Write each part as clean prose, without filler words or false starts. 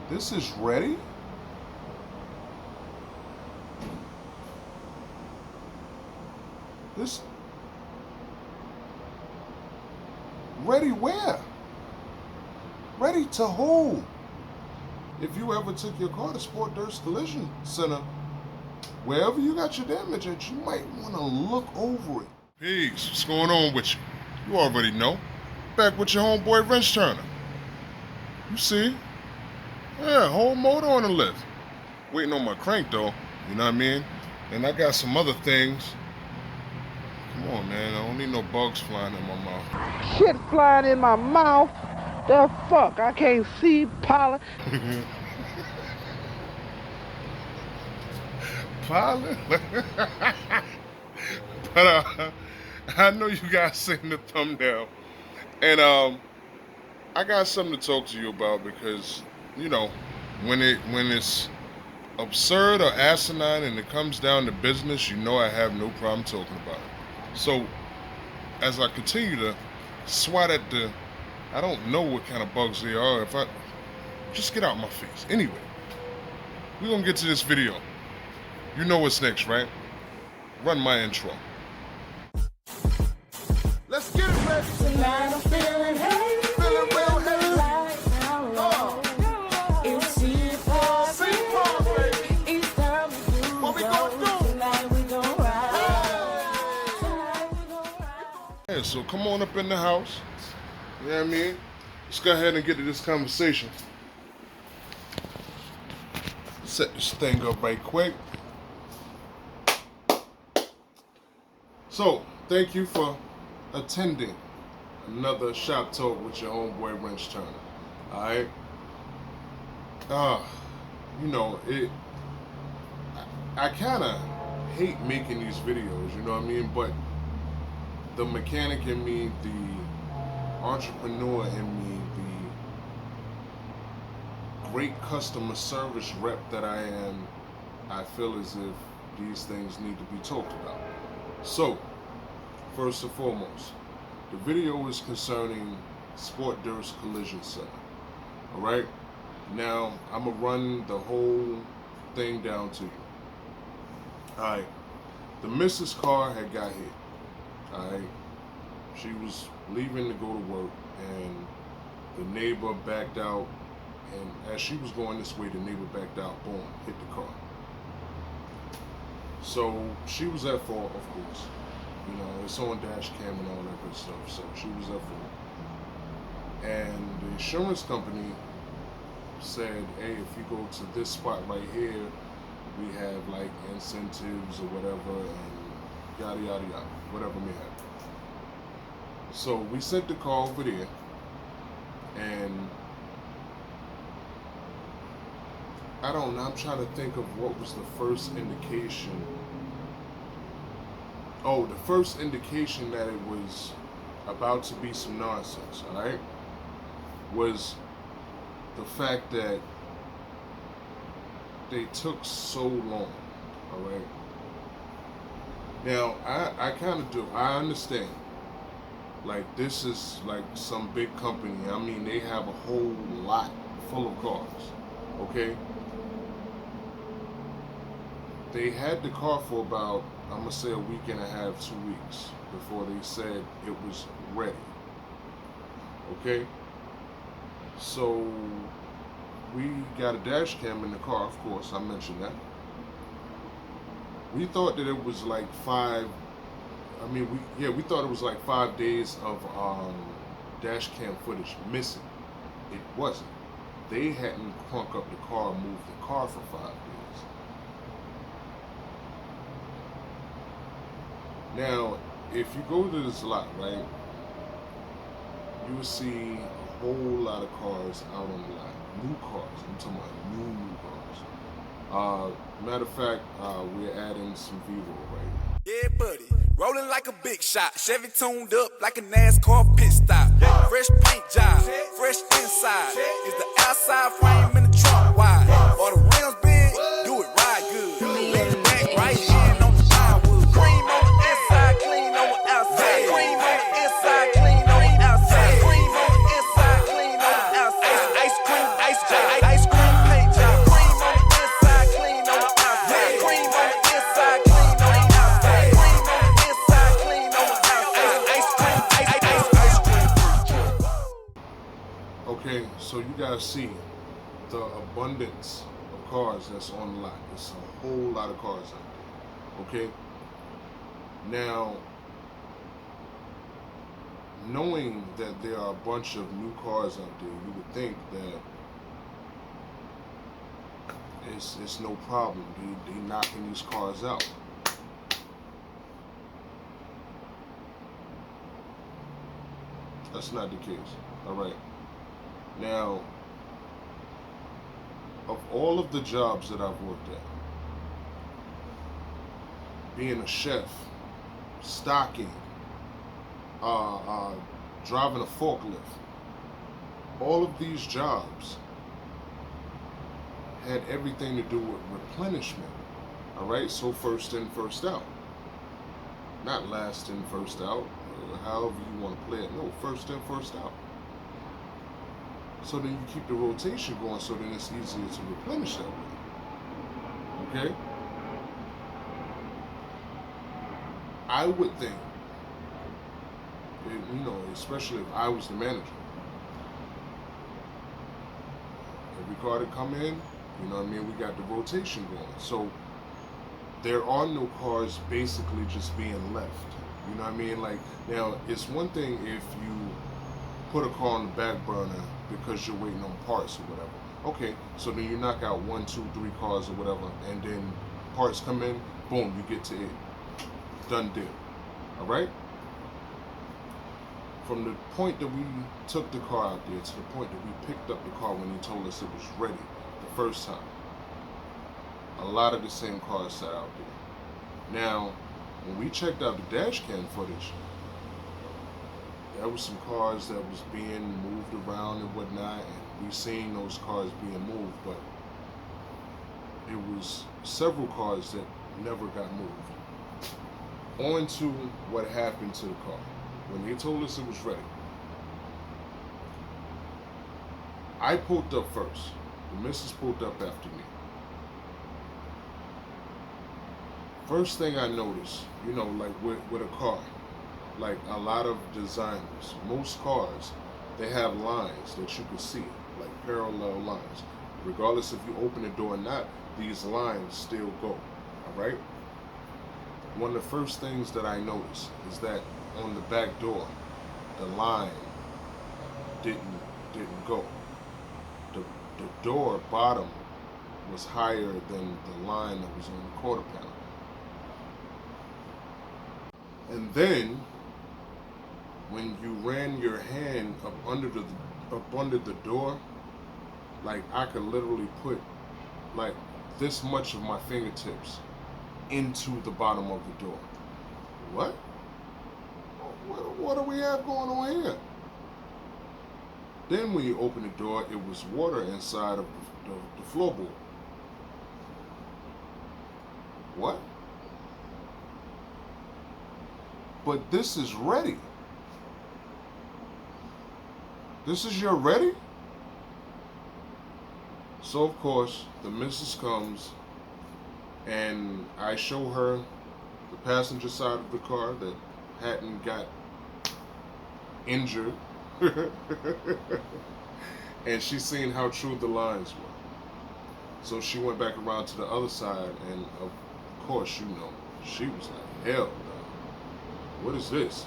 This is ready? This... Ready where? Ready to who? If you ever took your car to Sport Durst Collision Center, wherever you got your damage at, you might want to look over it. Peace, what's going on with you? You already know. Back with your homeboy Wrenchturna. You see? Yeah, whole motor on the lift. Waiting on my crank though, you know what I mean? And I got some other things. Come on, man, I don't need no bugs flying in my mouth. Shit flying in my mouth. The fuck? I can't see pollen. Pollen? But I know you guys seen the thumbnail. And I got something to talk to you about because, you know, when it's absurd or asinine and it comes down to business, you know I have no problem talking about it. So, as I continue to swat at the, I don't know what kind of bugs they are, if I, just get out my face. Anyway, we're gonna get to this video. You know what's next, right? Run my intro. Let's get it, baby. Tonight I'm feeling heavy. Feeling real heavy. It's C4, baby. It's time to do. What we gonna do? Tonight we gon' ride. Tonight we gon' ride. Yeah, so come on up in the house. You know what I mean? Let's go ahead and get to this conversation. Set this thing up right quick. So, thank you for attending another shop talk with your homeboy Wrenchturna. Alright? You know, I kinda hate making these videos, you know what I mean? But the mechanic in me, the entrepreneur in me, the great customer service rep that I am, I feel as if these things need to be talked about. So, first and foremost, the video is concerning Sport Durst Collision Center. Alright? Now, I'm going to run the whole thing down to you. Alright. The missus' car had got hit. Alright? She was leaving to go to work, and the neighbor backed out, and as she was going this way, the neighbor backed out, boom, hit the car. So she was at fault, of course. You know, it's on dash cam and all that good stuff, so she was at fault. And the insurance company said, hey, if you go to this spot right here, we have like incentives or whatever, and yada yada yada, whatever may happen. So we sent the car over there, and I don't know, I'm trying to think of what was the first indication. Oh, the first indication that it was about to be some nonsense, alright, was the fact that they took so long, alright. Now, I kind of do, I understand. Like, this is like some big company. I mean, they have a whole lot full of cars, okay? They had the car for about, I'm gonna say, a week and a half, 2 weeks before they said it was ready. Okay? So we got a dash cam in the car, of course, I mentioned that. We thought that it was like we thought it was like 5 days of dash cam footage missing. It wasn't. They hadn't crunk up the car, moved the car for 5 days. Now, if you go to this lot, right, you will see a whole lot of cars out on the lot. New cars. I'm talking about new cars. Matter of fact, we're adding some Vivo right now. Yeah, buddy. Rolling like a big shot. Chevy tuned up like a NASCAR pit stop. Fresh paint job, fresh inside. Is the outside frame in the trunk wide? Or the rims big? Do it ride good. Lean back right in on the plywood. Cream on the inside, clean on the outside. Cream on the inside, clean on the outside. Cream on the inside, clean on the outside. Ice cream, ice cream, ice cream. Okay, so you guys see the abundance of cars that's on the lot. It's a whole lot of cars out there. Okay? Now, knowing that there are a bunch of new cars out there, you would think that it's no problem. They knocking these cars out. That's not the case. Alright. Now, of all of the jobs that I've worked at, being a chef, stocking, driving a forklift, all of these jobs had everything to do with replenishment. Alright, so first in, first out. Not last in, first out, however you want to play it. No, first in, first out. So then you keep the rotation going, so then it's easier to replenish that way. Okay? I would think, you know, especially if I was the manager, every car that come in, you know what I mean, we got the rotation going. So there are no cars basically just being left. You know what I mean? Like, now, it's one thing if you put a car on the back burner because you're waiting on parts or whatever. Okay, so then you knock out 1, 2, 3 cars or whatever, and then parts come in, boom, you get to it. Done deal. Alright? From the point that we took the car out there to the point that we picked up the car when he told us it was ready the first time, a lot of the same cars sat out there. Now, when we checked out the dash cam footage, there was some cars that was being moved around and whatnot, and we seen those cars being moved, but it was several cars that never got moved. On to what happened to the car. When they told us it was ready, I pulled up first. The missus pulled up after me. First thing I noticed, you know, like with a car, like a lot of designers, most cars, they have lines that you can see, like parallel lines. Regardless if you open the door or not, these lines still go, all right? One of the first things that I noticed is that on the back door, the line didn't go. The door bottom was higher than the line that was on the quarter panel. And then, when you ran your hand up under the door, like I could literally put like this much of my fingertips into the bottom of the door. What? What do we have going on here? Then when you open the door, it was water inside of the floorboard. What? But this is ready. This is your ready? So of course, the missus comes and I show her the passenger side of the car that hadn't got injured. And she seen how true the lines were. So she went back around to the other side, and of course, you know, she was like, hell no. What is this?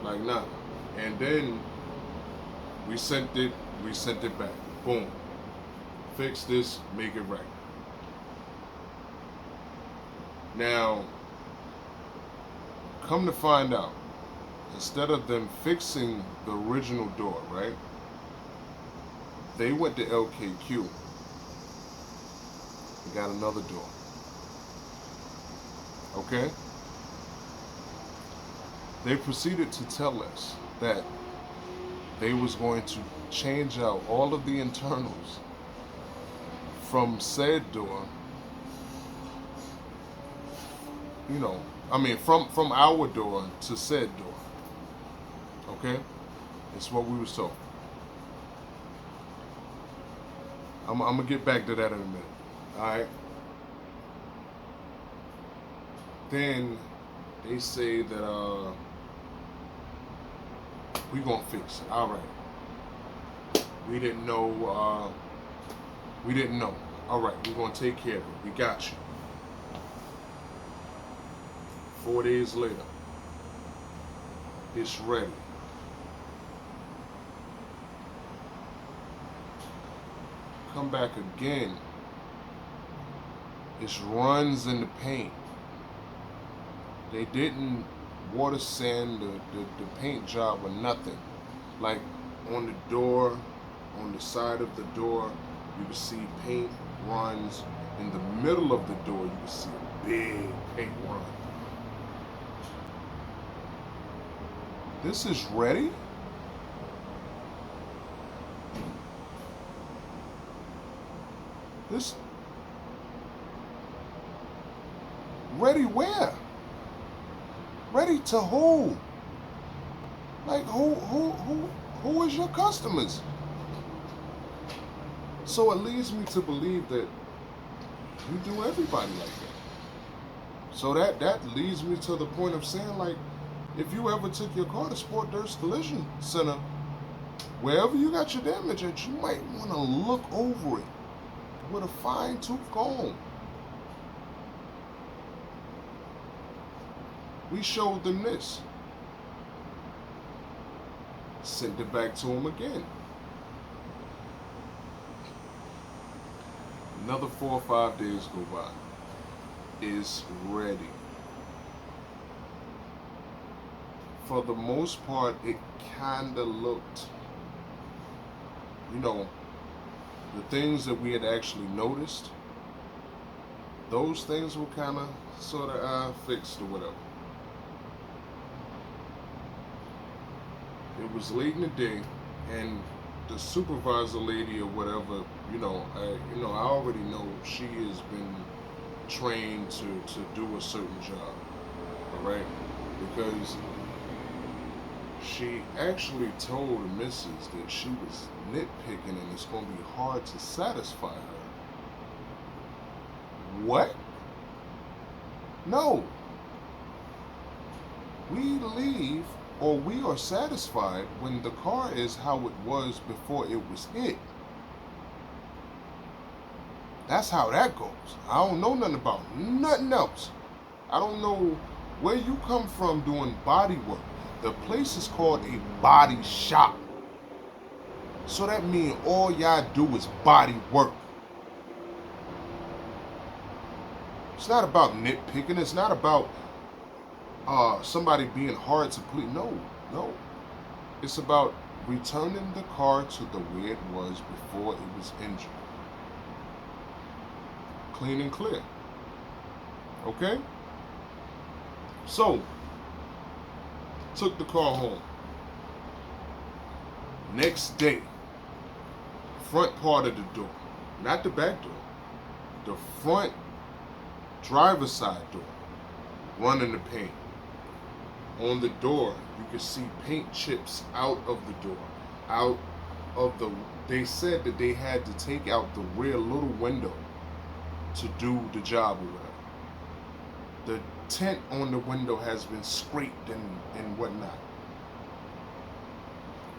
Like, nah. And then we sent it back. Boom. Fix this, make it right. Now, come to find out, instead of them fixing the original door, right? They went to LKQ and got another door. Okay? They proceeded to tell us that they was going to change out all of the internals from said door, you know, I mean from our door to said door. Okay? It's what we was told. I'm gonna get back to that in a minute. Alright? Then they say that We gonna fix it. All right. We didn't know. We didn't know. All right. We gonna take care of it. We got you. 4 days later, it's ready. Come back again. It runs in the paint. They didn't water sand the paint job or nothing. Like on the door, on the side of the door, you can see paint runs. In the middle of the door, you can see a big paint run. This is ready? This ready where? Ready to who? Like who is your customers? So it leads me to believe that you do everybody like that. So that leads me to the point of saying, like, if you ever took your car to Sport Durst Collision Center, wherever you got your damage at, you might want to look over it with a fine-tooth comb. We showed them this. Sent it back to them again. Another 4 or 5 days go by. It's ready. For the most part, it kinda looked, the things that we had actually noticed, those things were kinda sorta fixed or whatever. It was late in the day, and the supervisor lady or whatever, I already know she has been trained to do a certain job, all right? Because she actually told the missus that she was nitpicking and it's going to be hard to satisfy her. What? No. We leave, or we are satisfied when the car is how it was before it was hit. That's how that goes. I don't know nothing about nothing else. I don't know where you come from doing body work. The place is called a body shop. So that means all y'all do is body work. It's not about nitpicking. It's not about somebody being hard to please. No. It's about returning the car to the way it was before it was injured. Clean and clear. Okay? So, took the car home. Next day, front part of the door, not the back door, the front driver's side door, running the paint. On the door, you can see paint chips out of the door, they said that they had to take out the rear little window to do the job or whatever. The tint on the window has been scraped and whatnot.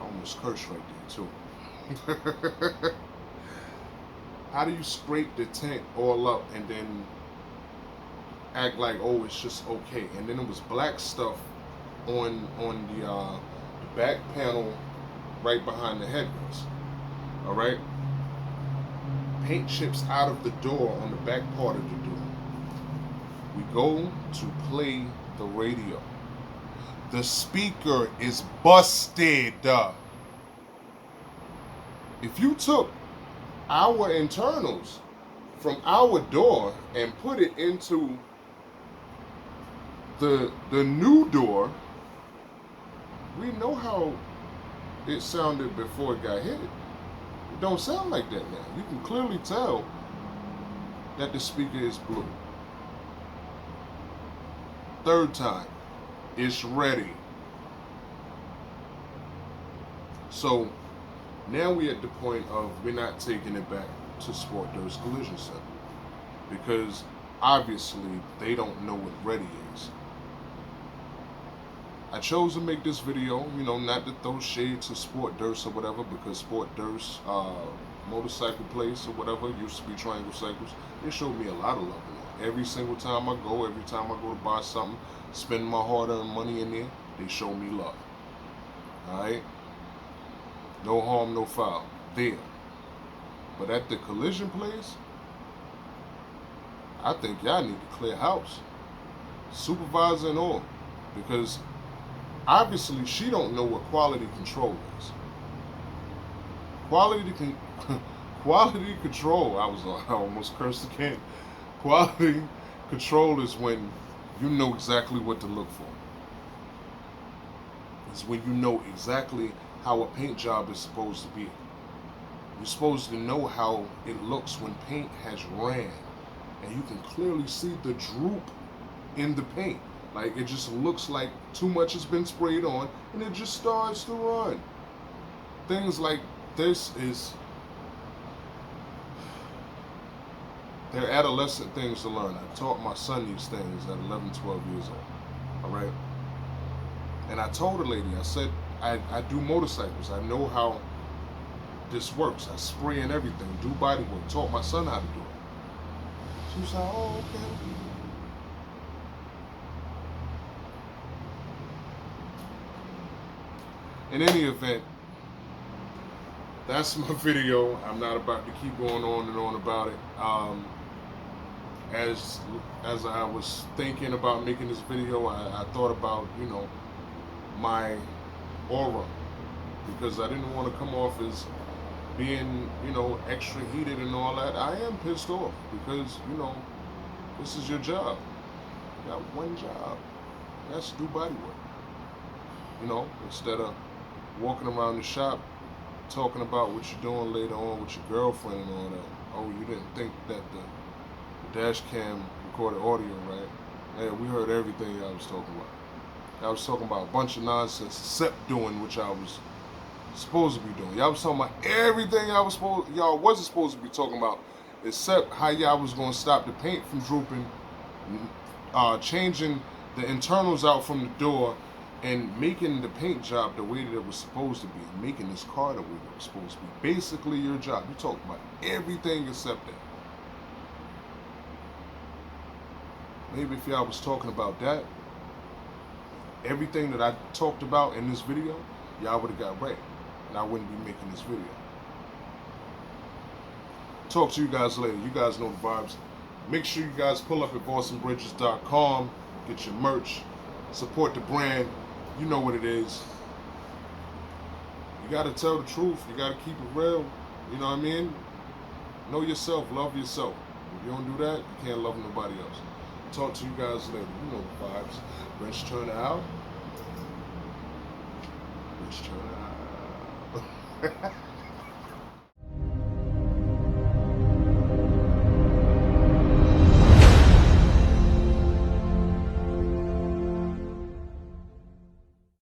I almost cursed right there too. How do you scrape the tint all up and then act like, oh, it's just okay? And then it was black stuff on the back panel right behind the headrest. All right? Paint chips out of the door on the back part of the door. We go to play the radio. The speaker is busted. If you took our internals from our door and put it into the new door, we know how it sounded before it got hit. It don't sound like that now. You can clearly tell that the speaker is blue. Third time, it's ready. So now we're at the point of we're not taking it back to Sport Durst Collision Center because obviously they don't know what ready is. I chose to make this video, you know, not to throw shade to Sport Durst or whatever, because Sport Durst motorcycle place or whatever, used to be Triangle Cycles. They showed me a lot of love in there. Every single time I go, every time I go to buy something, spend my hard-earned money in there, they show me love. Alright? No harm, no foul. There. But at the collision place, I think y'all need to clear house. Supervisor and all. Because obviously she don't know what quality control is. Quality control, I almost cursed again. Quality control is when you know exactly what to look for. It's when you know exactly how a paint job is supposed to be. You're supposed to know how it looks when paint has ran. And you can clearly see the droop in the paint. Like, it just looks like too much has been sprayed on and it just starts to run. Things like this they're adolescent things to learn. I taught my son these things at 11, 12 years old. Alright? And I told the lady, I said, I do motorcycles. I know how this works. I spray and everything, do body work. Taught my son how to do it. She was like, oh, okay. In any event, that's my video. I'm not about to keep going on and on about it. As I was thinking about making this video, I thought about, you know, my aura, because I didn't want to come off as being, you know, extra heated and all that. I am pissed off because, you know, this is your job. You got one job. That's to do body work. You know, instead of walking around the shop talking about what you're doing later on with your girlfriend and all that. Oh, you didn't think that the dash cam recorded audio, right? Yeah, we heard everything I was talking about. I was talking about a bunch of nonsense except doing what y'all was supposed to be doing. Y'all was talking about everything y'all wasn't supposed to be talking about, except how y'all was gonna stop the paint from drooping, changing the internals out from the door, and making the paint job the way that it was supposed to be, and making this car the way that it was supposed to be. Basically your job. You talk about everything except that. Maybe if y'all was talking about that, everything that I talked about in this video, y'all would have got right, and I wouldn't be making this video. Talk to you guys later. You guys know the vibes. Make sure you guys pull up at bostonbridges.com, get your merch, support the brand. You know what it is. You gotta tell the truth. You gotta keep it real. You know what I mean? Know yourself. Love yourself. If you don't do that, you can't love nobody else. Talk to you guys later. You know the vibes. Wrenchturna out. Wrenchturna out.